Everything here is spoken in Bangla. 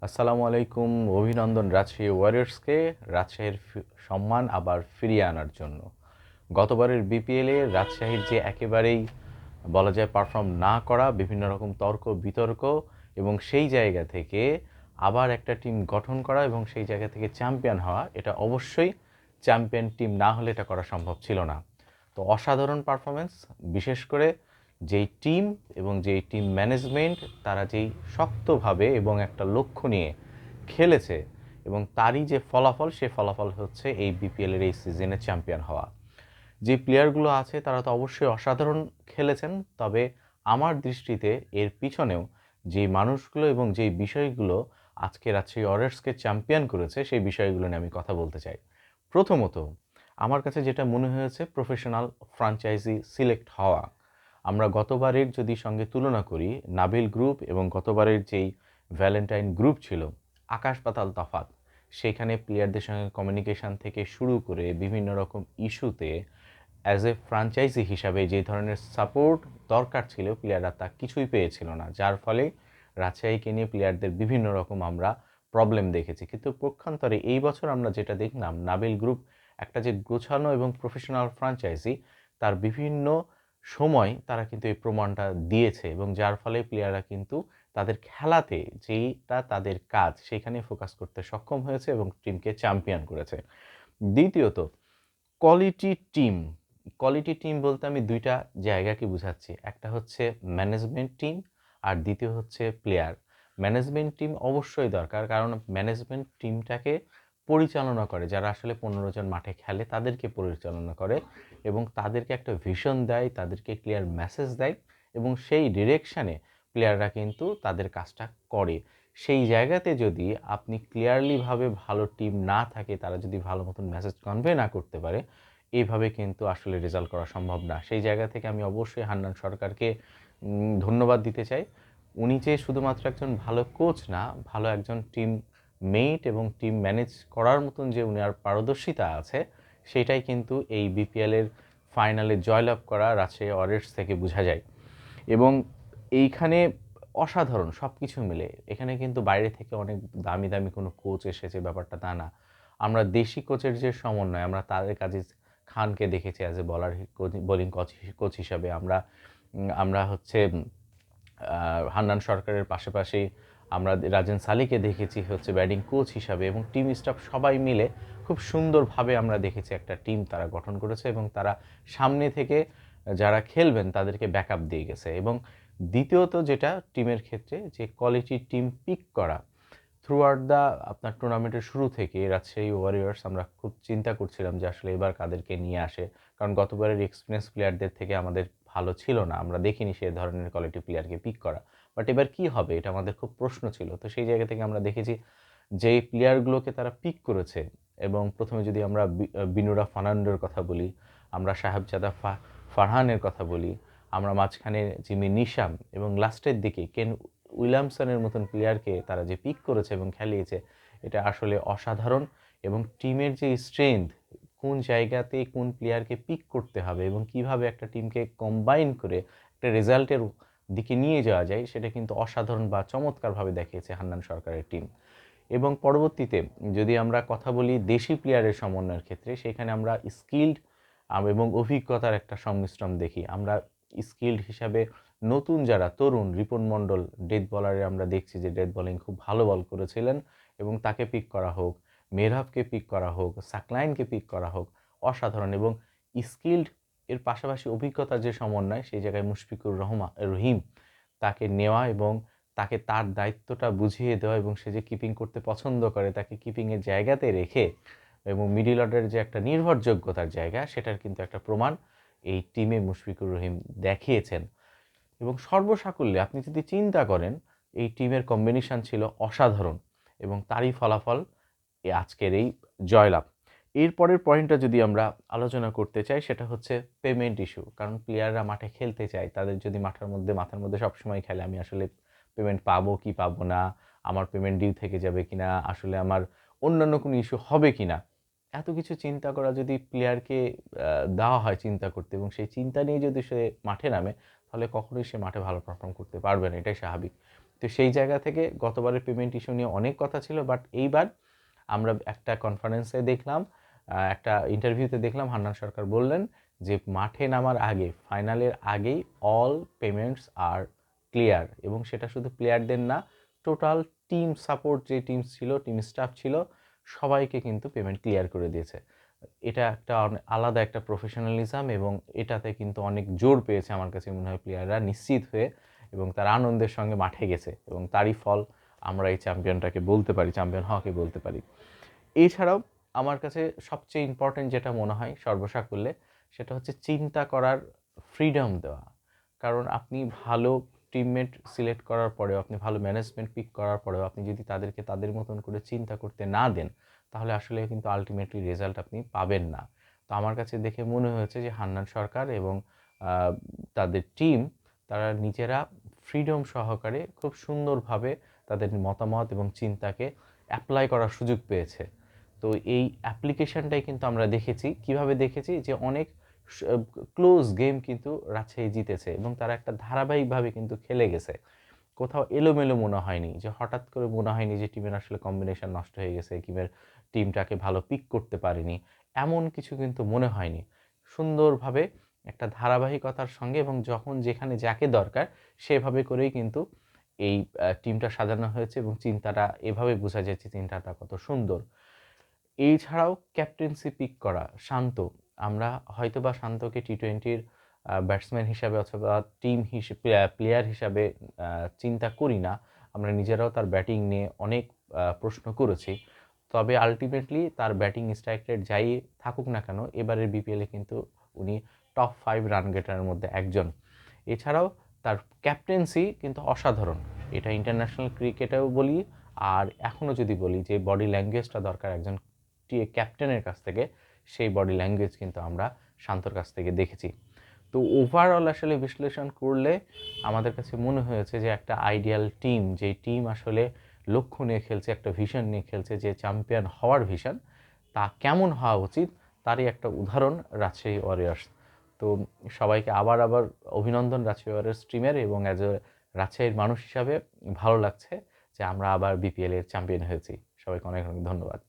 আসসালামু আলাইকুম। অভিনন্দন রাজশাহী ওয়ারিয়র্সকে রাজশাহীর সম্মান আবার ফিরিয়ে আনার জন্য। গতবারের বিপিএলে রাজশাহীর যে একেবারেই বলা যায় পারফর্ম না করা, বিভিন্ন রকম তর্ক বিতর্ক এবং সেই জায়গা থেকে আবার একটা টিম গঠন করা এবং সেই জায়গা থেকে চ্যাম্পিয়ন হওয়া, এটা অবশ্যই চ্যাম্পিয়ন টিম না হলে এটা করা সম্ভব ছিল না। তো অসাধারণ পারফরমেন্স, বিশেষ করে যেই টিম এবং যেই টিম ম্যানেজমেন্ট তারা যেই শক্তভাবে এবং একটা লক্ষ্য নিয়ে খেলেছে এবং তারই যে ফলাফল, সে ফলাফল হচ্ছে এই বিপিএলের এই সিজনে চ্যাম্পিয়ন হওয়া। যে প্লেয়ারগুলো আছে তারা তো অবশ্যই অসাধারণ খেলেছেন, তবে আমার দৃষ্টিতে এর পিছনেও যে মানুষগুলো এবং যেই বিষয়গুলো আজকে রাজশাহী ওয়ারিয়র্সকে চ্যাম্পিয়ন করেছে সেই বিষয়গুলো নিয়ে আমি কথা বলতে চাই। প্রথমত, আমার কাছে যেটা মনে হয়েছে, প্রফেশনাল ফ্র্যাঞ্চাইজি সিলেক্ট হওয়া। আমরা গতবারের যদি সঙ্গে তুলনা করি, নাবিল গ্রুপ এবং গতবারের যেই ভ্যালেন্টাইন গ্রুপ ছিল, আকাশ পাতাল তফাৎ। সেখানে প্লেয়ারদের সঙ্গে কমিউনিকেশন থেকে শুরু করে বিভিন্ন রকম ইস্যুতে অ্যাজ এ ফ্র্যাঞ্চাইজি হিসাবে যে ধরনের সাপোর্ট দরকার ছিল, প্লেয়াররা তা কিছুই পেয়েছিল না, যার ফলে রাজশাহীকে নিয়ে প্লেয়ারদের বিভিন্ন রকম আমরা প্রবলেম দেখেছি। কিন্তু পক্ষান্তরে এই বছর আমরা যেটা দেখলাম, নাবিল গ্রুপ একটা যে গোছানো এবং প্রফেশনাল ফ্র্যাঞ্চাইজি, তার বিভিন্ন সময় তারা কিন্তু এই প্রমাণটা দিয়েছে এবং যার ফলে প্লেয়াররা কিন্তু তাদের খেলাতে যেইটা তাদের কাজ সেখানে ফোকাস করতে সক্ষম হয়েছে এবং টিমকে চ্যাম্পিয়ন করেছে। দ্বিতীয়ত, কোয়ালিটি টিম। কোয়ালিটি টিম বলতে আমি দুইটা জায়গাকে বুঝাচ্ছি। একটা হচ্ছে ম্যানেজমেন্ট টিম আর দ্বিতীয় হচ্ছে প্লেয়ার। ম্যানেজমেন্ট টিম অবশ্যই দরকার, কারণ ম্যানেজমেন্ট টিমটাকে পরিচালনা করে, যারা আসলে 15 জন মাঠে খেলে তাদেরকে পরিচালনা করে এবং তাদেরকে একটা ভিশন দেয়, তাদেরকে ক্লিয়ার মেসেজ দেয় এবং সেই ডিরেকশানে প্লেয়াররা কিন্তু তাদের কাজটা করে। সেই জায়গাতে যদি আপনি ক্লিয়ারলিভাবে ভালো টিম না থাকে, তারা যদি ভালো মতন মেসেজ কনভে না করতে পারে, এইভাবে কিন্তু আসলে রেজাল্ট করা সম্ভব না। সেই জায়গা থেকে আমি অবশ্যই হান্নান সরকারকে ধন্যবাদ দিতে চাই। উনি যে শুধুমাত্র একজন ভালো কোচ না, ভালো একজন টিম মেট এবং টিম ম্যানেজ করার মতন যে উনার পারদর্শিতা আছে, সেটাই কিন্তু এই বিপিএলের ফাইনালে জয়লাভ করা রাজশাহী ওয়ারিয়র্স থেকে বোঝা যায়। এবং এইখানে অসাধারণ সব কিছু মিলে এখানে কিন্তু বাইরে থেকে অনেক দামি দামি কোনো কোচ এসেছে, ব্যাপারটা তা না। আমরা দেশি কোচের যে সমন্বয়, আমরা তাদের কাজে খানকে দেখেছি অ্যাজ এ বোলিং কোচ হিসাবে। আমরা হচ্ছে হান্নান সরকারের পাশাপাশি আমরা রাজেন সালিকে দেখেছি হচ্ছে ব্যাটিং কোচ হিসাবে, এবং টিম স্টাফ সবাই মিলে খুব সুন্দরভাবে আমরা দেখেছি একটা টিম তারা গঠন করেছে এবং তারা সামনে থেকে যারা খেলবেন তাদেরকে ব্যাকআপ দিয়ে গেছে। এবং দ্বিতীয়ত যেটা টিমের ক্ষেত্রে, যে কোয়ালিটি টিম পিক করা থ্রু আউট দ্য আপনার টুর্নামেন্টের শুরু থেকে রাজশাহী ওয়ারিয়র্স আমরা খুব চিন্তা করছিলাম যে আসলে এবার কাদেরকে নিয়ে আসে, কারণ গতবারের এক্সপিরিয়েন্স প্লেয়ারদের থেকে আমাদের ভালো ছিল না, আমরা দেখিনি সে ধরনের কোয়ালিটি প্লেয়ারকে পিক করা। বাট এবার কি হবে, এটা আমাদের খুব প্রশ্ন ছিল। তো সেই জায়গা থেকে আমরা দেখেছি যেই প্লেয়ারগুলোকে তারা পিক করেছে, এবং প্রথমে যদি আমরা বিনুরা ফার্নান্ডোর কথা বলি, আমরা সাহেবজাদা ফারহানের কথা বলি, আমরা মাঝখানে জিমি নিশাম এবং লাস্টের দিকে কেন উইলিয়ামসনের মতন প্লেয়ারকে তারা যে পিক করেছে এবং খেলিয়েছে, এটা আসলে অসাধারণ। এবং টিমের যে স্ট্রেংথ, কোন জায়গাতে কোন প্লেয়ারকে পিক করতে হবে এবং কিভাবে একটা টিমকে কম্বাইন করে একটা রেজাল্টের দিকে নিয়ে যাওয়া যায়, সেটা কিন্তু অসাধারণ বা চমৎকারভাবে দেখিয়েছে হান্নান সরকারের টিম। এবং পরবর্তীতে যদি আমরা কথা বলি দেশি প্লেয়ারের সমন্বয়ের ক্ষেত্রে, সেখানে আমরা স্কিল্ড এবং অভিজ্ঞতার একটা সংমিশ্রণ দেখি। আমরা স্কিল্ড হিসাবে নতুন যারা তরুণ, রিপন মণ্ডল ডেথ বলারে আমরা দেখছি যে ডেথ বলিং খুব ভালো বল করেছিলেন এবং তাকে পিক করা হোক, মেহরাবকে পিক করা হোক, সাকলাইনকে পিক করা হোক, অসাধারণ। এবং স্কিল্ড এর পাশাপাশি অভিজ্ঞতার যে সমন্বয়, সেই জায়গায় মুশফিকুর রহিম তাকে নেওয়া এবং তাকে তার দায়িত্বটা বুঝিয়ে দেওয়া, এবং সে যে কিপিং করতে পছন্দ করে তাকে কিপিংয়ের জায়গাতে রেখে এবং মিডল অর্ডারের যে একটা নির্ভরযোগ্যতার জায়গা, সেটার কিন্তু একটা প্রমাণ এই টিমে মুশফিকুর রহিম দেখিয়েছেন। এবং সর্বসাকুল্যে আপনি যদি চিন্তা করেন, এই টিমের কম্বিনেশন ছিল অসাধারণ এবং তারই ফলাফল আজকের এই জয়লাভ। এরপরের পয়েন্টটা যদি আমরা আলোচনা করতে চাই, সেটা হচ্ছে পেমেন্ট ইস্যু। কারণ প্লেয়াররা মাঠে খেলতে চায়, তাদের যদি মাথার মধ্যে সবসময় খেলে আমি আসলে পেমেন্ট পাবো কি পাবো না, আমার পেমেন্ট ডিউ থেকে যাবে কিনা, আসলে আমার অন্যান্য কোনো ইস্যু হবে কিনা, এত কিছু চিন্তা করা যদি প্লেয়ারকে দেওয়া হয় চিন্তা করতে, এবং সেই চিন্তা নিয়ে যদি সে মাঠে নামে, তাহলে কখনোই সে মাঠে ভালো পারফর্ম করতে পারবে না, এটাই স্বাভাবিক। তো সেই জায়গা থেকে গতবারের পেমেন্ট ইস্যু নিয়ে অনেক কথা ছিল, বাট এইবার আমরা একটা কনফারেন্সে দেখলাম, একটা ইন্টারভিউতে দেখলাম হান্নান সরকার বললেন যে মাঠে নামার আগে, ফাইনালের আগেই অল পেমেন্টস আর ক্লিয়ার, এবং সেটা শুধু প্লেয়ারদের না, টোটাল টিম সাপোর্ট যে টিম ছিল, টিম স্টাফ ছিল, সবাইকে কিন্তু পেমেন্ট ক্লিয়ার করে দিয়েছে। এটা একটা আলাদা একটা প্রফেশনালিজম, এবং এটাতে কিন্তু অনেক জোর পেয়েছে আমার কাছে মনে হয় প্লেয়াররা নিশ্চিত হয়ে, এবং তার আনন্দের সঙ্গে মাঠে গেছে, এবং তারই ফল আমরা এই চ্যাম্পিয়নটাকে বলতে পারি, চ্যাম্পিয়ন হওয়াকে বলতে পারি। এছাড়াও আমার কাছে সবচেয়ে ইম্পর্টেন্ট যেটা মনে হয় সর্বসাকুল্যে, সেটা হচ্ছে চিন্তা করার ফ্রিডম দেওয়া। কারণ আপনি ভালো টিমমেট সিলেক্ট করার পরেও, আপনি ভালো ম্যানেজমেন্ট পিক করার পরেও আপনি যদি তাদেরকে তাদের মতন করে চিন্তা করতে না দেন, তাহলে আসলে কিন্তু আলটিমেটলি রেজাল্ট আপনি পাবেন না। তো আমার কাছে দেখে মনে হয়েছে যে হান্নান সরকার এবং তাদের টিম, তারা নিজেরা ফ্রিডম সহকারে খুব সুন্দরভাবে তাদের মতামত এবং চিন্তাকে অ্যাপ্লাই করার সুযোগ পেয়েছে। তো এই অ্যাপ্লিকেশনটাই কিন্তু আমরা দেখেছি, কিভাবে দেখেছি যে অনেক ক্লোজ গেম কিন্তু রাজশাহী জিতেছে, এবং তারা একটা ধারাবাহিকভাবে কিন্তু খেলে গেছে। কোথাও এলোমেলো মনে হয়নি, যে হঠাৎ করে মনে হয়নি যে টিমের আসলে কম্বিনেশন নষ্ট হয়ে গেছে, টিমটাকে ভালো পিক করতে পারেনি, এমন কিছু কিন্তু মনে হয়নি। সুন্দরভাবে একটা ধারাবাহিকতার সঙ্গে, এবং যখন যেখানে যাকে দরকার সেভাবে করেই কিন্তু এই টিমটা সাজানো হয়েছে, এবং চিন্তাটা এভাবে বোঝা যাচ্ছে চিন্তাটা কত সুন্দর। এছাড়াও ক্যাপ্টেন্সি পিক করা শান্ত, আমরা হয়তোবা শান্তকে টি-20-র ব্যাটসম্যান হিসাবে অথবা টিম প্লেয়ার হিসাবে চিন্তা করি না, আমরা নিজেরাও তার ব্যাটিং নিয়ে অনেক প্রশ্ন করেছি। তবে আলটিমেটলি তার ব্যাটিং স্ট্রাইক রেট যাই থাকুক না কেন, এবারের বিপিএলে কিন্তু উনি টপ 5 রান গেটারের মধ্যে একজন। এছাড়াও তার ক্যাপ্টেন্সি কিন্তু অসাধারণ, এটা ইন্টারন্যাশনাল ক্রিকেটেও বলি, আর এখনও যদি বলি যে বডি ল্যাঙ্গুয়েজটা দরকার একজন ক্যাপ্টেনের কাছ থেকে, সেই বডি ল্যাঙ্গুয়েজ কিন্তু আমরা শান্তর কাছ থেকে দেখেছি। তো ওভারঅল আসলে বিশ্লেষণ করলে আমাদের কাছে মনে হয়েছে যে একটা আইডিয়াল টিম, যেই টিম আসলে লক্ষ্য নিয়ে খেলছে, একটা ভিশন নিয়ে খেলছে, যে চ্যাম্পিয়ন হওয়ার ভিশন, তা কেমন হওয়া উচিত তারই একটা উদাহরণ রাজশাহী ওয়ারিয়র্স। তো সবাইকে আবার অভিনন্দন রাজশাহী ওয়ারিয়র্স টিমের, এবং অ্যাজ এ রাজশাহীর মানুষ হিসাবে ভালো লাগছে যে আমরা আবার বিপিএল এর চ্যাম্পিয়ন হয়েছি। সবাইকে অনেক অনেক ধন্যবাদ।